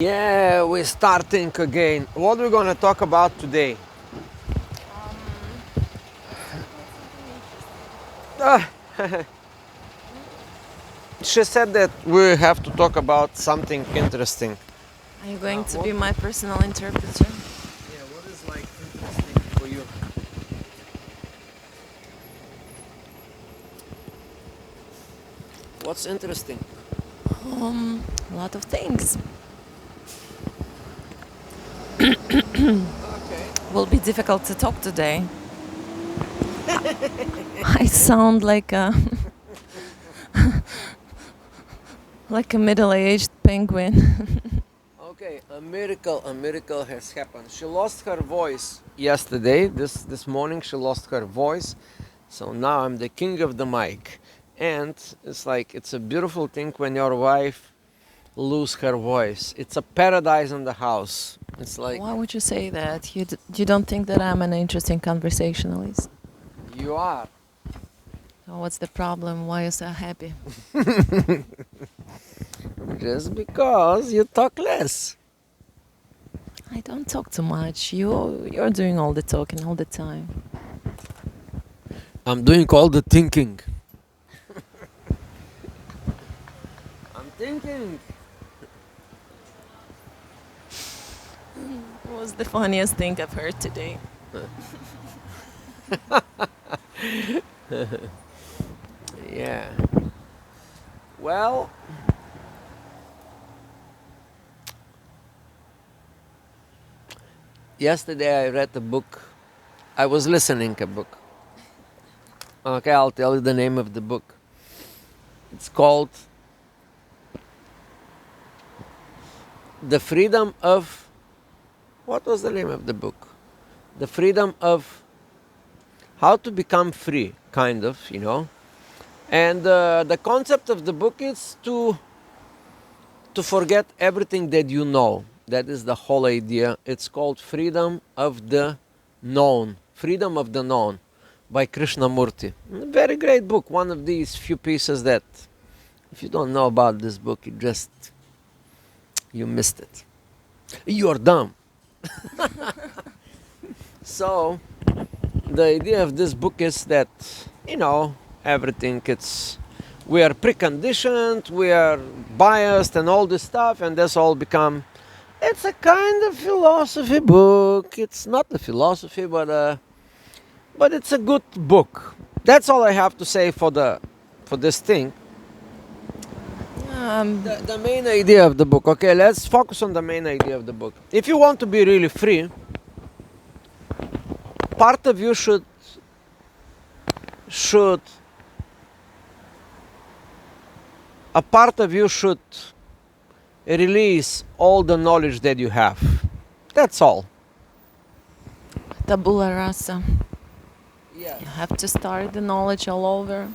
Yeah, we're starting again. What are we gonna talk about today? Ah, she said that we have to talk about something interesting. Are you going to What? be my personal interpreter? Yeah, what is like interesting for you? What's interesting? A lot of things. Okay. Will be difficult to talk today. I sound like a like a middle-aged penguin. Okay, a miracle has happened. She lost her voice yesterday. This morning she lost her voice. So now I'm the king of the mic. And it's a beautiful thing when your wife lose her voice. It's a paradise in the house. It's like Why would you say that? You don't think that I'm an interesting conversationalist? you are. So what's the problem? Why are you so happy? Just because you talk less. I don't talk too much. You're doing all the talking all the time. I'm doing all the thinking. I'm thinking. What was the funniest thing I've heard today? Yeah. Well, yesterday I read a book. I was listening a book. Okay, I'll tell you the name of the book. It's called The Freedom of... What was the name of the book? The Freedom of... How to Become Free, kind of, you know. And the concept of the book is to forget everything that you know. That is the whole idea. It's called Freedom of the Known. Freedom of the Known by Krishnamurti. Very great book. One of these few pieces that if you don't know about this book, you missed it. You're dumb. So the idea of this book is that, everything we are preconditioned, we are biased and all this stuff, and that's all become... It's a kind of philosophy book. It's not a philosophy, but it's a good book. That's all I have to say for this thing. The main idea of the book. Okay, let's focus on the main idea of the book. If you want to be really free, part of you should a part of you should release all the knowledge that you have. That's all. Tabula rasa. Yeah. You have to start the knowledge all over.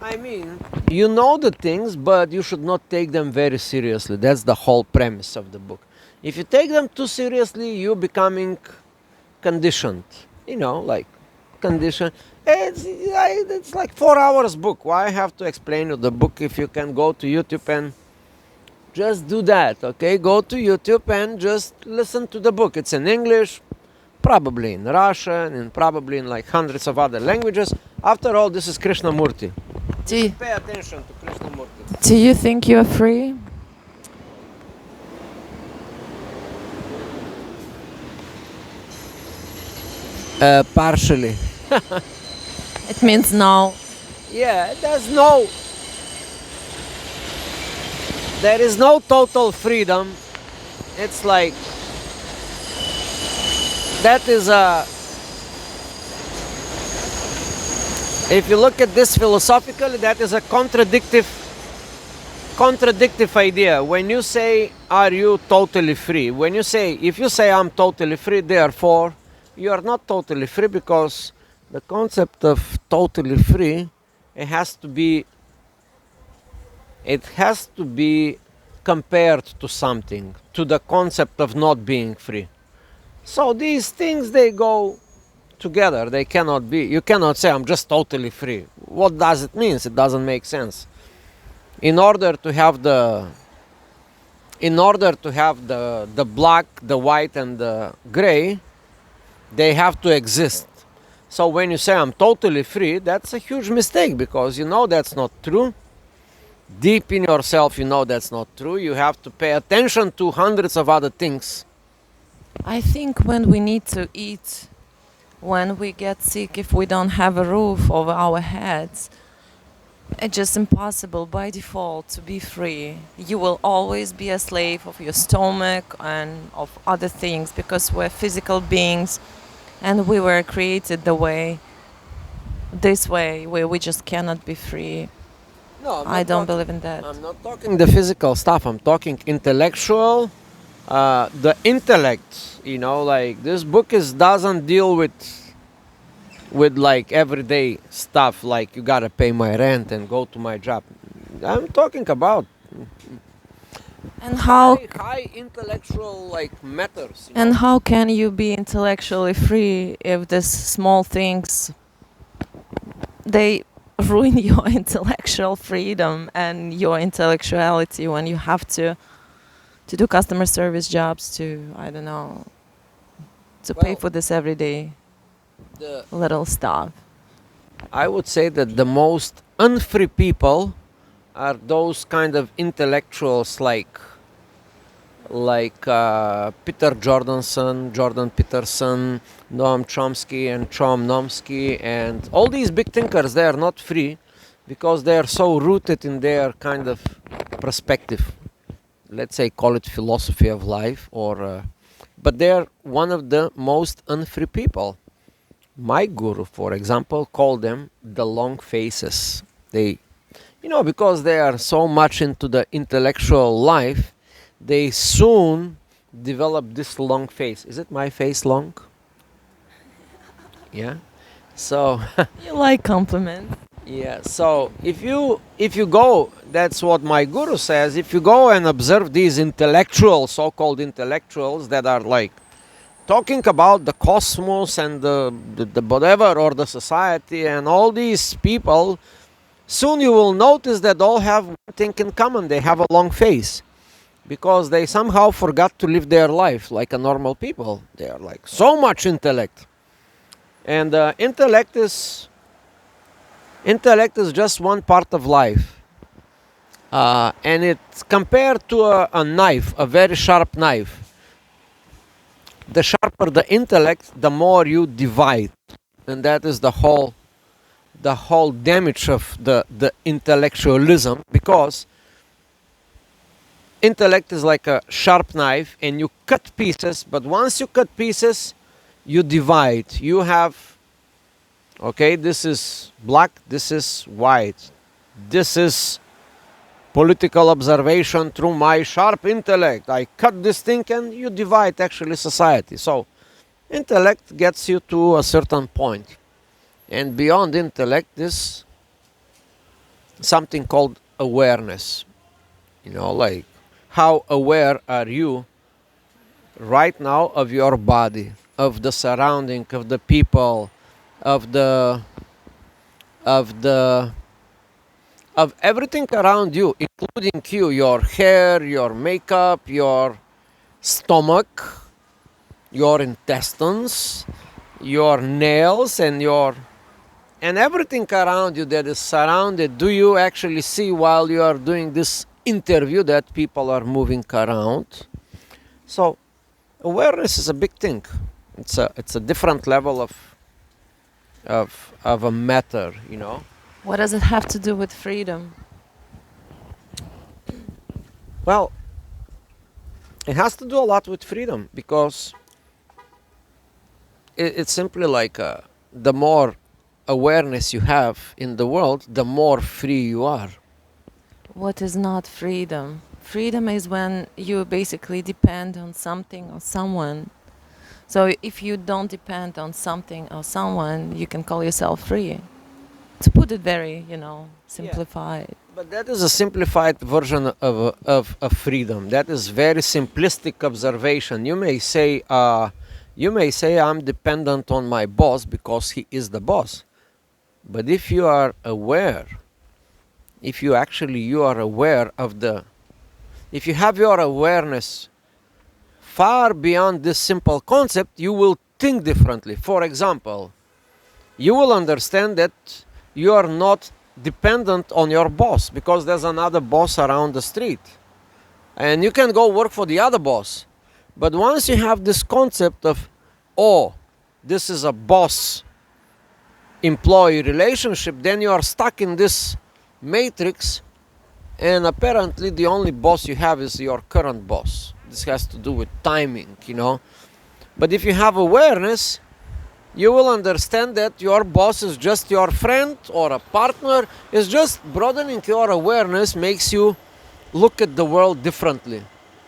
I mean, you know the things, but you should not take them very seriously. That's the whole premise of the book. If you take them too seriously, you're becoming conditioned. Like conditioned. It's like 4 hours book. Why I have to explain you the book if you can go to YouTube and just do that, okay? Go to YouTube and just listen to the book. It's in English, probably in Russian, and probably in like hundreds of other languages. After all, this is Krishnamurti. Pay attention to Krishnamurti. Do you think you're free? Partially. It means no. Yeah, there is no total freedom. It's like that is if you look at this philosophically, that is a contradictive idea. When you say, are you totally free? If you say I'm totally free, therefore you are not totally free, because the concept of totally free, it has to be compared to something, to the concept of not being free. So these things, they go together. They cannot be. You cannot say I'm just totally free. What does it mean? It doesn't make sense. In order to have in order to have the black, the white, and the gray, they have to exist. So when you say I'm totally free, that's a huge mistake, because you know that's not true. Deep in yourself, you know that's not true. You have to pay attention to hundreds of other things. I think when we need to eat, when we get sick, if we don't have a roof over our heads, it's just impossible by default to be free. You will always be a slave of your stomach and of other things, because we're physical beings and we were created this way, where we just cannot be free. No, I don't believe in that. I'm not talking the physical stuff. I'm talking intellectual. The intellect, like this book doesn't deal with like everyday stuff, like you gotta pay my rent and go to my job. I'm talking about And how high intellectual like matters. and how can you be intellectually free if these small things, they ruin your intellectual freedom and your intellectuality, when you have to do customer service jobs, to, I don't know, to pay Well, for this everyday the, little stuff. I would say that the most unfree people are those kind of intellectuals like Peter Jordan Peterson, Noam Chomsky, and Chomsky, and all these big thinkers. They are not free because they are so rooted in their kind of perspective. Let's say, call it philosophy of life, but they are one of the most unfree people. My guru, for example, called them the long faces. They, because they are so much into the intellectual life, they soon develop this long face. Is it my face long? Yeah. So You like compliments. yeah. So if you go, that's what my guru says. If you go and observe these intellectuals, so-called intellectuals, that are like talking about the cosmos and the whatever, or the society, and all these people, soon you will notice that all have one thing in common. They have a long face, because they somehow forgot to live their life like a normal people. They are like so much intellect, and intellect is just one part of life, and it's compared to a knife, a very sharp knife. The sharper the intellect, the more you divide, and that is the whole damage of the intellectualism, because intellect is like a sharp knife, and you cut pieces, but once you cut pieces, you divide. You have, okay, this is black, this is white, this is political observation through my sharp intellect. I cut this thing, and you divide actually society. So intellect gets you to a certain point, and beyond intellect is something called awareness. Like, how aware are you right now of your body, of the surrounding, of the people, of the of everything around you, including you, your hair, your makeup, your stomach, your intestines, your nails, and everything around you that is surrounded. Do you actually see, while you are doing this interview, that people are moving around? So awareness is a big thing. It's a different level of a matter. What does it have to do with freedom? Well, it has to do a lot with freedom, because it's simply like the more awareness you have in the world, the more free you are. What is not freedom? Freedom is when you basically depend on something or someone. So if you don't depend on something or someone, you can call yourself free. To put it very, simplified. But that is a simplified version of freedom. That is very simplistic observation. You may say I'm dependent on my boss because he is the boss. But if you are aware, if you are aware of if you have your awareness far beyond this simple concept, you will think differently. For example, you will understand that you are not dependent on your boss because there's another boss around the street. And you can go work for the other boss. But once you have this concept of, oh, this is a boss employee relationship, then you are stuck in this matrix, and apparently the only boss you have is your current boss. This has to do with timing, you know. But if you have awareness, you will understand that your boss is just your friend or a partner. It's just broadening your awareness makes you look at the world differently.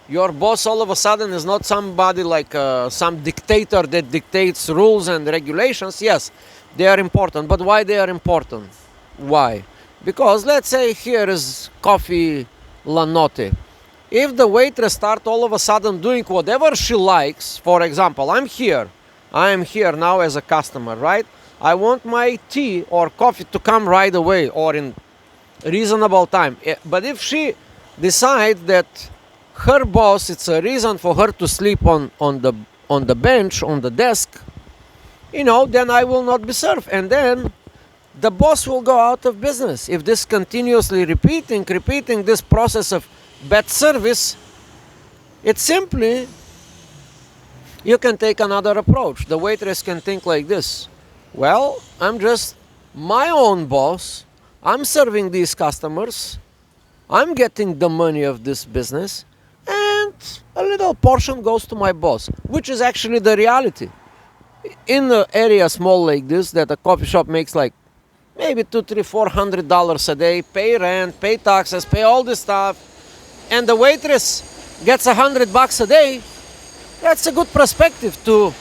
Your boss all of a sudden is not somebody like some dictator that dictates rules and regulations. Yes, they are important. But why they are important? Why? Because let's say here is coffee La Notte. If the waitress start all of a sudden doing whatever she likes, for example, I am here now as a customer, right? I want my tea or coffee to come right away or in reasonable time. But if she decides that her boss, it's a reason for her to sleep on the bench, on the desk, you know, then I will not be served. And then the boss will go out of business. If this continuously repeating this process of bad service, it's simply, you can take another approach. The waitress can think like this. Well, I'm just my own boss. I'm serving these customers. I'm getting the money of this business. And a little portion goes to my boss, which is actually the reality. In the area small like this, that a coffee shop makes like maybe $200-$400 a day, pay rent, pay taxes, pay all this stuff, and the waitress gets $100 a day, that's a good perspective to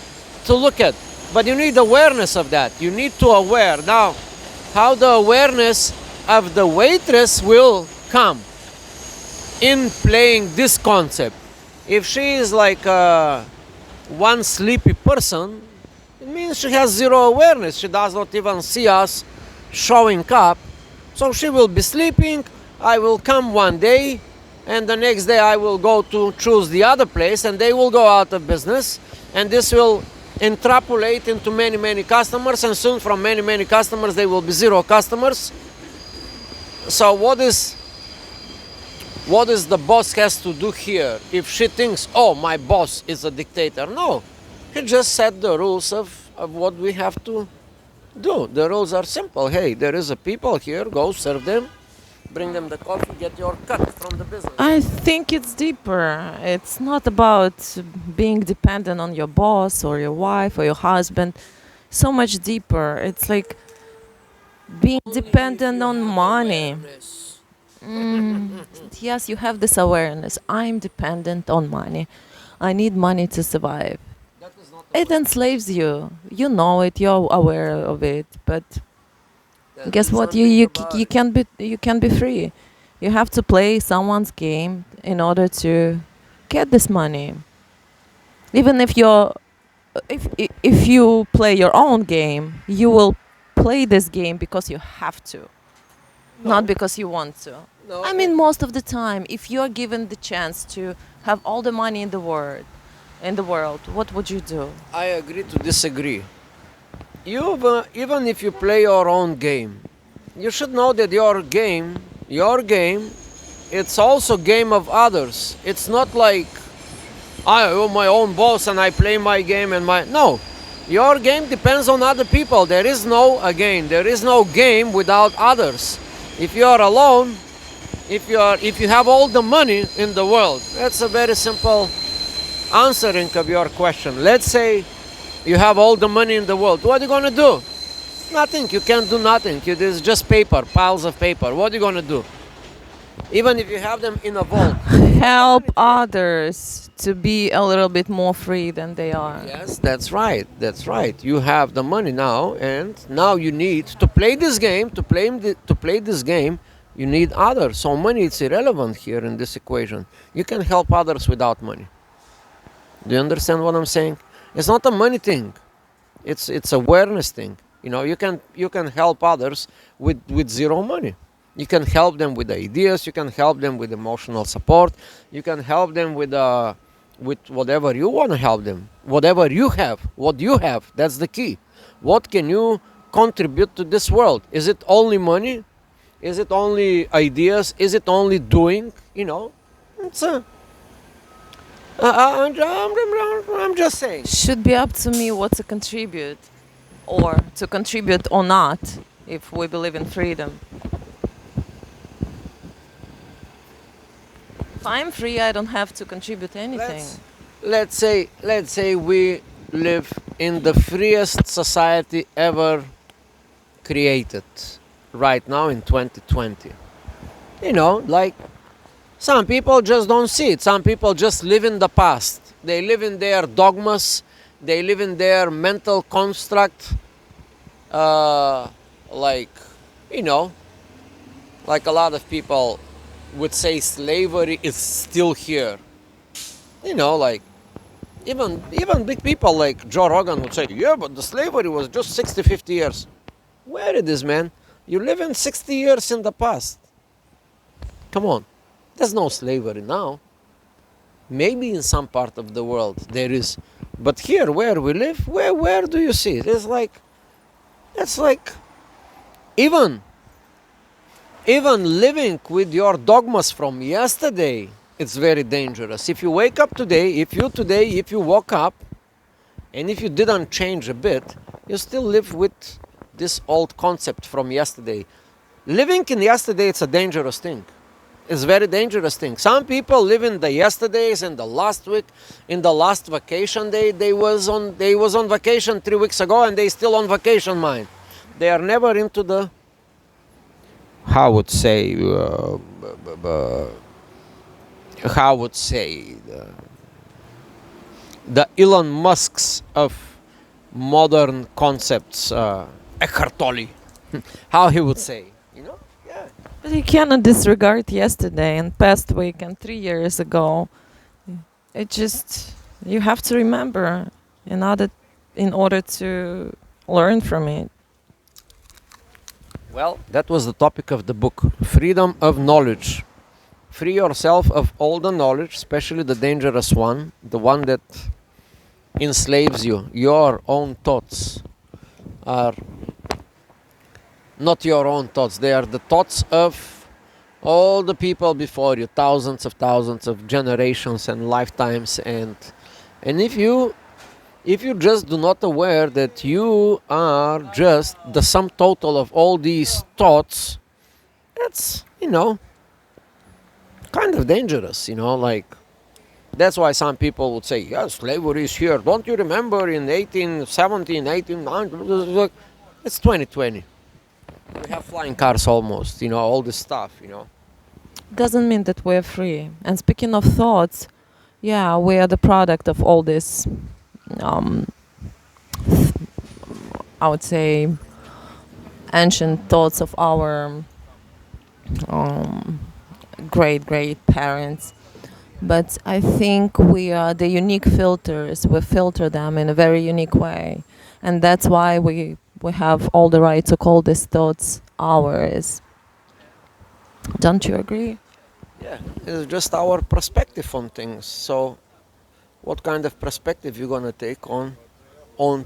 look at. But you need awareness of that. You need to aware. Now, how the awareness of the waitress will come in playing this concept. If she is like one sleepy person, it means she has zero awareness. She does not even see us showing up. So she will be sleeping. I will come one day, and the next day I will go to choose the other place, and they will go out of business, and this will extrapolate into many customers, and soon from many customers there will be zero customers. So what is the boss has to do here? If she thinks, oh, my boss is a dictator, no, he just set the rules of what we have to do. The rules are simple. Hey, there is a people here, go serve them, bring them the coffee, get your cut from the business. I think it's deeper. It's not about being dependent on your boss or your wife or your husband. So much deeper. It's like being dependent on money. Yes, you have this awareness. I'm dependent on money. I need money to survive. It enslaves you. You know it. You're aware of it. But guess what? You can't be free. You have to play someone's game in order to get this money. Even if if you play your own game, you will play this game because you have to, not because you want to. No, I mean, most of the time, if you're given the chance to have all the money in the world, what would you do? I agree to disagree. Even if you play your own game, you should know that your game, it's also game of others. It's not like I am my own boss and I play my game no. Your game depends on other people. There is no game without others. If you are alone, if you have all the money in the world, that's a very simple answering of your question. Let's say you have all the money in the world. What are you gonna do? Nothing. You can't do nothing. It is just paper, piles of paper. What are you gonna do? Even if you have them in a vault. Help others to be a little bit more free than they are. Yes, that's right. That's right. You have the money now, and now you need to play this game. To play this game, you need others. So money is irrelevant here in this equation. You can help others without money. Do you understand what I'm saying? It's not a money thing. It's awareness thing. You know, you can help others with zero money. You can help them with ideas, you can help them with emotional support, you can help them with whatever you want to help them. Whatever you have, what you have, that's the key. What can you contribute to this world? Is it only money? Is it only ideas? Is it only doing? It's I'm just saying. Should be up to me what to contribute, or to contribute or not, if we believe in freedom. If I'm free, I don't have to contribute anything. Let's say we live in the freest society ever created right now in 2020. Like, some people just don't see it. Some people just live in the past. They live in their dogmas. They live in their mental construct. Like, like a lot of people would say slavery is still here. Like, even big people like Joe Rogan would say, yeah, but the slavery was just 60, 50 years. Where it is, man? You live in 60 years in the past. Come on. There's no slavery now. Maybe in some part of the world there is. But here where we live, where do you see it? It's like even living with your dogmas from yesterday, it's very dangerous. If you wake up today, if you woke up and if you didn't change a bit, you still live with this old concept from yesterday. Living in yesterday, it's a dangerous thing. It's a very dangerous thing. Some people live in the yesterdays, in the last week, in the last vacation day. They was on vacation 3 weeks ago and they still on vacation mind. They are never into the, how would say the Elon Musks of modern concepts, Eckhart Tolle, how he would say, yeah. But you cannot disregard yesterday and past week and 3 years ago. It just, you have to remember in order to learn from it. Well, that was the topic of the book, freedom of knowledge. Free yourself of all the knowledge, especially the dangerous one, the one that enslaves you. Your own thoughts are not your own thoughts. They are the thoughts of all the people before you, thousands of generations and lifetimes. And if you just do not aware that you are just the sum total of all these thoughts, that's, kind of dangerous, like, that's why some people would say, yeah, slavery is here. Don't you remember in 1817, 1890, it's 2020. We have flying cars almost, all this stuff, Doesn't mean that we're free. And speaking of thoughts, yeah, we are the product of all this, I would say, ancient thoughts of our great parents. But I think we are the unique filters. We filter them in a very unique way. And that's why we have all the right to call these thoughts ours. Don't you agree? Yeah, it's just our perspective on things. So what kind of perspective you gonna take on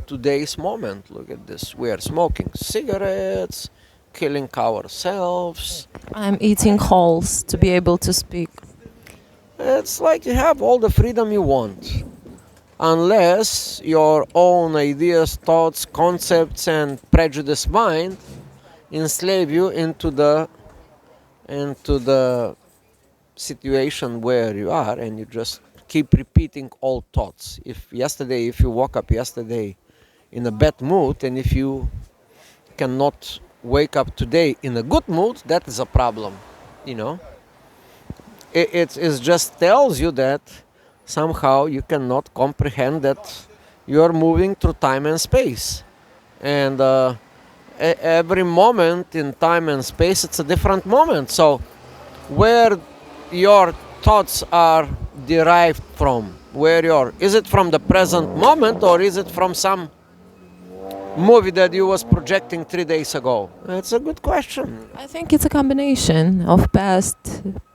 today's moment? Look at this. We are smoking cigarettes, killing ourselves. I'm eating holes to be able to speak. It's like you have all the freedom you want, unless your own ideas, thoughts, concepts, and prejudiced mind enslave you into the situation where you are, and you just keep repeating old thoughts. If you woke up yesterday in a bad mood, and if you cannot wake up today in a good mood, that is a problem, It just tells you that somehow you cannot comprehend that you are moving through time and space. And every moment in time and space, it's a different moment. So where your thoughts are derived from, is it from the present moment, or is it from some movie that you was projecting 3 days ago? That's a good question. I think it's a combination of past,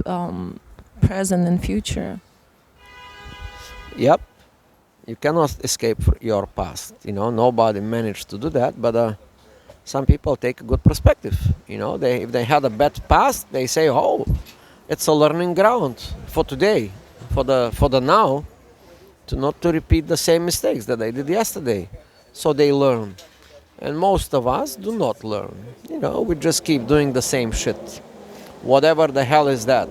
um, present, and future. Yep. You cannot escape your past. Nobody managed to do that, but some people take a good perspective. If they had a bad past, they say, "Oh, it's a learning ground for today, for the now, to not to repeat the same mistakes that I did yesterday." So they learn. And most of us do not learn. We just keep doing the same shit. Whatever the hell is that.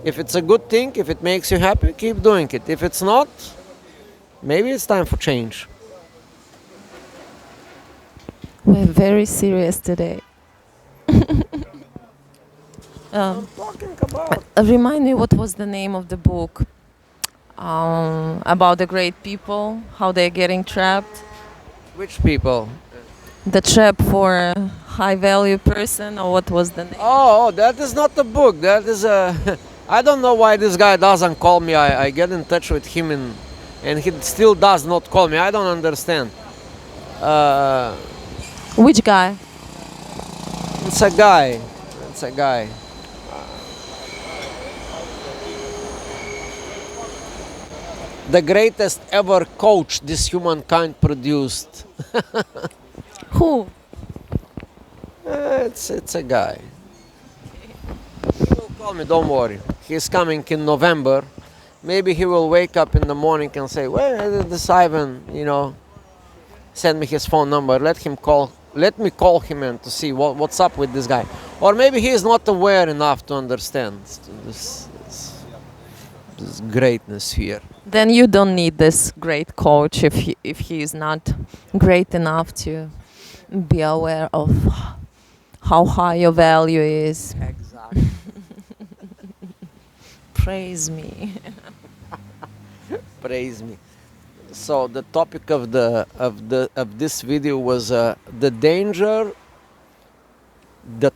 If it's a good thing, if it makes you happy, keep doing it. If it's not, maybe it's time for change. We're very serious today. Talking about Remind me, what was the name of the book? About the great people, how they're getting trapped. which people? The trap for a high value person, or what was the name? Oh, that is not the book. That is a. I don't know why this guy doesn't call me. I get in touch with him and he still does not call me. I don't understand. Which guy? It's a guy. It's a guy. The greatest ever coach this humankind produced. Who? It's a guy. He will call me, don't worry. He's coming in November. Maybe he will wake up in the morning and say, "Well, this Ivan, send me his phone number. Let me call him and to see what's up with this guy." Or maybe he is not aware enough to understand this greatness here. Then you don't need this great coach if he is not great enough to be aware of how high your value is. Exactly. Praise me. Praise me. So the topic of this video was the danger, the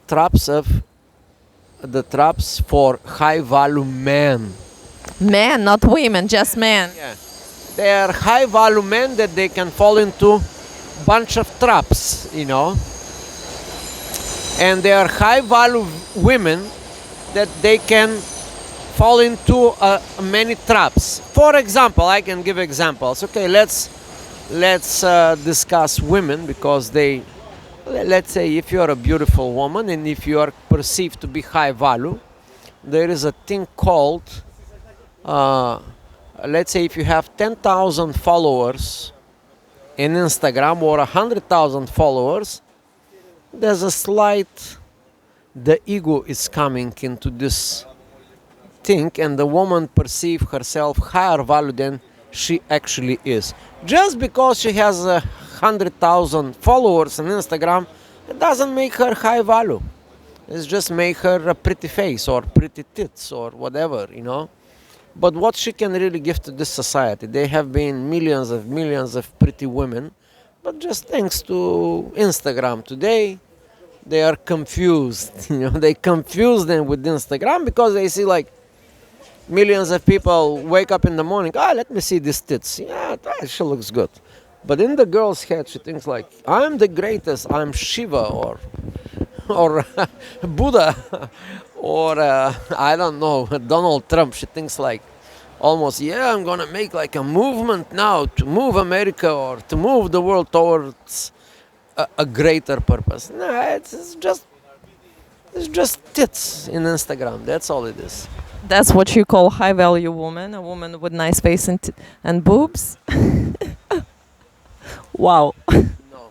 traps for high value men. Men, not women, just men. Yeah. They are high value men that they can fall into bunch of traps, and they are high value women that they can fall into many traps. For example, I can give examples. Okay, let's discuss women, because let's say if you are a beautiful woman and if you are perceived to be high value, there is a thing called let's say if you have 10,000 followers in Instagram or 100,000 followers, there's a slight, the ego is coming into this thing, and the woman perceives herself higher value than she actually is. Just because she has 100,000 followers on Instagram, it doesn't make her high value. It's just make her a pretty face or pretty tits or whatever, But what she can really give to this society? There have been millions of pretty women, but just thanks to Instagram today, they are confused. They confuse them with Instagram because they see like millions of people wake up in the morning. Let me see these tits. Yeah, she looks good. But in the girl's head, she thinks like, I'm the greatest. I'm Shiva or Buddha. Or I don't know, Donald Trump. She thinks like almost, I'm gonna make like a movement now to move America or to move the world towards a greater purpose. No, it's just tits in Instagram. That's all it is. That's what you call high value woman, a woman with nice face and boobs. Wow. No,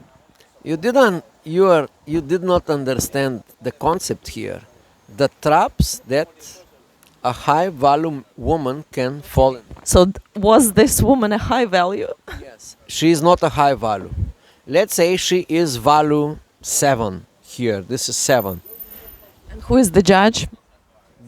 you did not understand the concept here. The traps that a high value woman can fall in. So was this woman a high value? Yes. She is not a high value. Let's say she is value 7 here. This is 7. And who is the judge?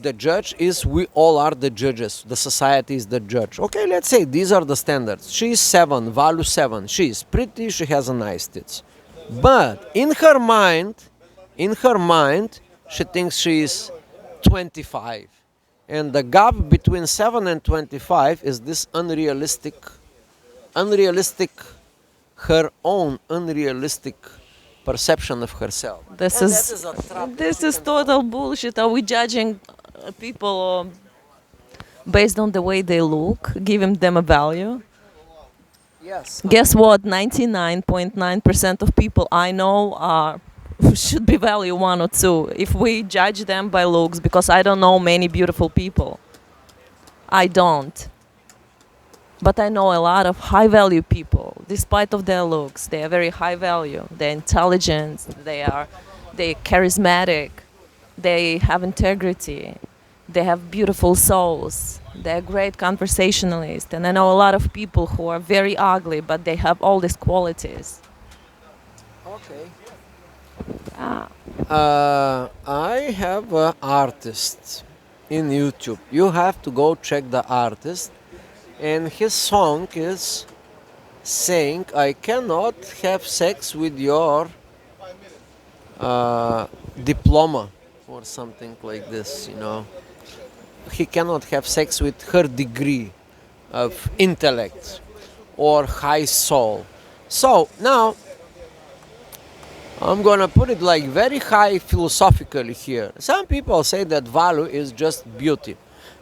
The judge is, we all are the judges. The society is the judge. Okay, let's say these are the standards. She is 7, value 7. She is pretty, she has a nice tits. But in her mind, she thinks she is 25. And the gap between 7 and 25 is this unrealistic her own unrealistic perception of herself. This And is that is a trap. this is total bullshit. Are we judging people based on the way they look, giving them a value? Yes. Guess what? 99.9% of people I know are should be value one or two. If we judge them by looks, because I don't know many beautiful people. I don't. But I know a lot of high value people. Despite of their looks, they are very high value. They're intelligent. They charismatic. They have integrity. They have beautiful souls. They're great conversationalists. And I know a lot of people who are very ugly, but they have all these qualities. Okay. Ah. I have an artist in YouTube. You have to go check the artist, and his song is saying, "I cannot have sex with your diploma," or something like this. He cannot have sex with her degree of intellect or high soul. So now I'm gonna put it like very high philosophically here. Some people say that value is just beauty.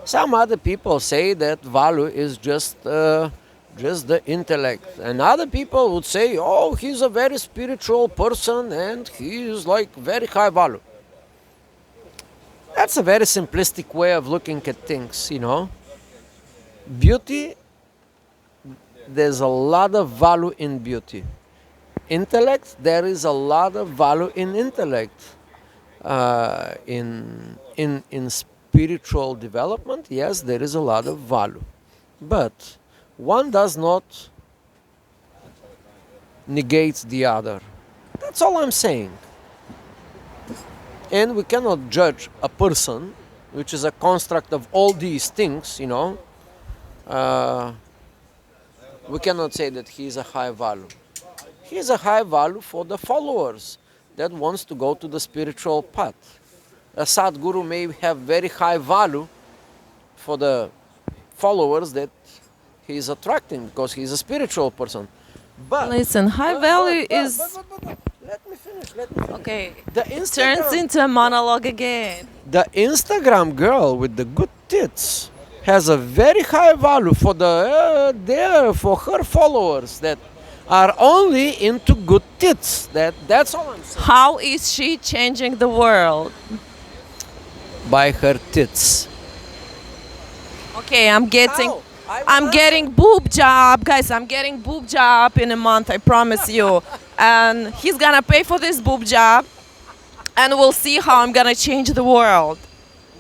Some other people say that value is just the intellect. And other people would say, oh, he's a very spiritual person and he is like very high value. That's a very simplistic way of looking at things. Beauty, there's a lot of value in beauty. Intellect, there is a lot of value in intellect. In spiritual development, yes, there is a lot of value. But one does not negate the other. That's all I'm saying. And we cannot judge a person, which is a construct of all these things. We cannot say that he is a high value. He is a high value for the followers that wants to go to the spiritual path. A Sadguru may have very high value for the followers that he is attracting because he is a spiritual person. But Listen, high value is let me finish. okay. The Turns Instagram, into a monologue again. the Instagram girl with the good tits has a very high value for for her followers that are only into good tits. That's all I'm saying. How is she changing the world? By her tits. Okay, I'm getting How? I will I'm answer. getting boob job, guys. I'm getting boob job in a month, I promise you. And he's gonna pay for this boob job, and we'll see how I'm gonna change the world.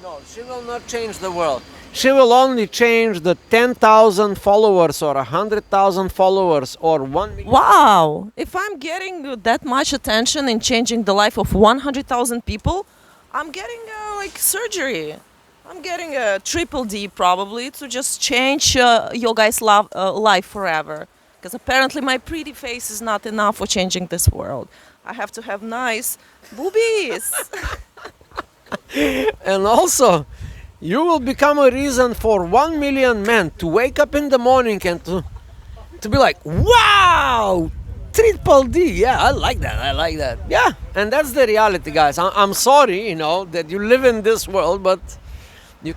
No, she will not change the world. She will only change the 10,000 followers or 100,000 followers or 1 million. Wow! If I'm getting that much attention in changing the life of 100,000 people, I'm getting like surgery. I'm getting a triple D probably to just change your guys' life forever. Because apparently my pretty face is not enough for changing this world. I have to have nice boobies. And also, you will become a reason for 1 million men to wake up in the morning and to be like, wow, triple D. Yeah, I like that. Yeah, and that's the reality, guys. I'm sorry, that you live in this world, but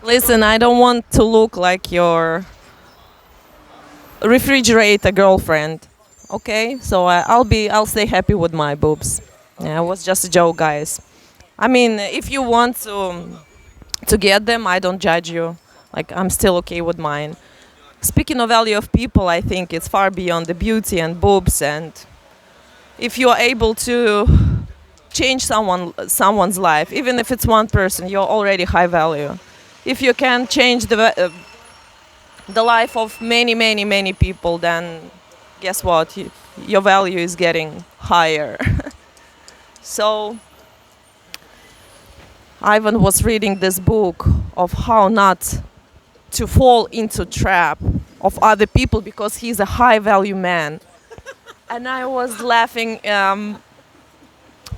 Listen, I don't want to look like your refrigerator girlfriend. Okay, so I'll stay happy with my boobs. Yeah, it was just a joke, guys. I mean, if you want to get them, I don't judge you. Like, I'm still okay with mine. Speaking of value of people, I think it's far beyond the beauty and boobs. And if you are able to change someone's life, even if it's one person, you're already high value. If you can change the life of many, many, many people, then guess what? Your value is getting higher. So Ivan was reading this book of how not to fall into trap of other people because he's a high value man. And I was laughing.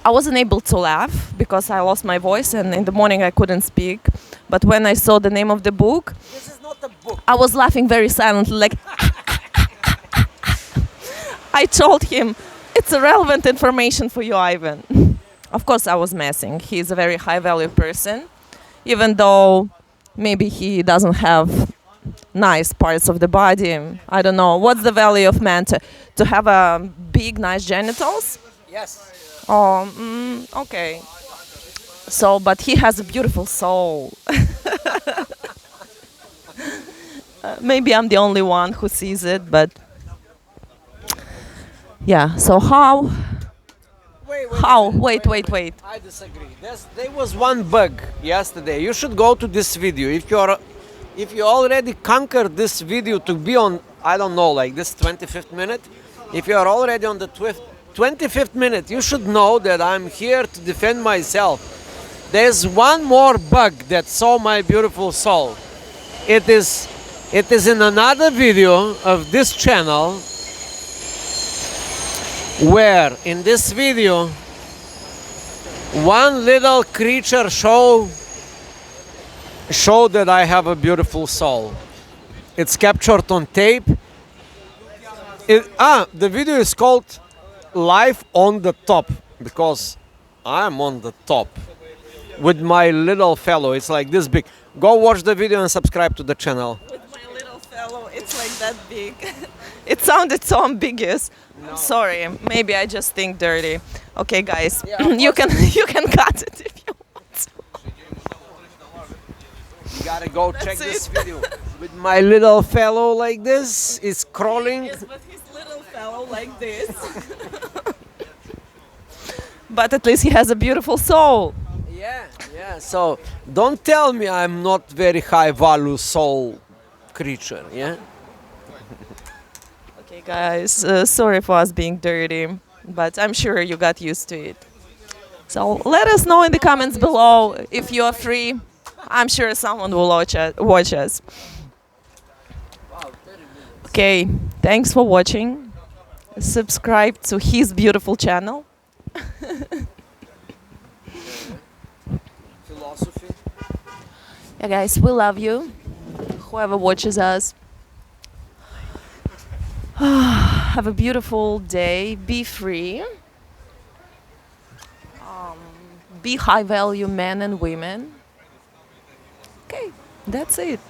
I wasn't able to laugh because I lost my voice and in the morning I couldn't speak. But when I saw the name of the book, this is not a book. I was laughing very silently, like I told him it's irrelevant information for you, Ivan. Of course, I was messing. He's a very high value person, even though maybe he doesn't have nice parts of the body. I don't know. What's the value of man to have a big, nice genitals? Yes. Oh, okay. So, but he has a beautiful soul. Maybe I'm the only one who sees it, but yeah. So how? How? Wait. I disagree. There was one bug yesterday. You should go to this video. If you already conquered this video to be on, I don't know, like this 25th minute, if you are already on the 25th minute, you should know that I'm here to defend myself. There's one more bug that saw my beautiful soul. It is in another video of this channel, where in this video one little creature show that I have a beautiful soul. It's captured on tape. The video is called Life on the Top, because I'm on the top with my little fellow. It's like this big. Go watch the video and subscribe to the channel. With my little fellow, it's like that big. It sounded so ambiguous. I'm sorry. Maybe I just think dirty. Okay, guys, you can cut it if you want to. You gotta go check That's this it. video. With my little fellow like this, is crawling. Yes, but his little fellow like this. But at least he has a beautiful soul. Yeah. So don't tell me I'm not very high value soul creature. Yeah. Okay, guys, sorry for us being dirty, but I'm sure you got used to it. So let us know in the comments below if you are free. I'm sure someone will watch us. Okay, thanks for watching. Subscribe to his beautiful channel. Philosophy. Yeah, guys, we love you. Whoever watches us. Have a beautiful day. Be free. Be high value men and women. Okay, that's it.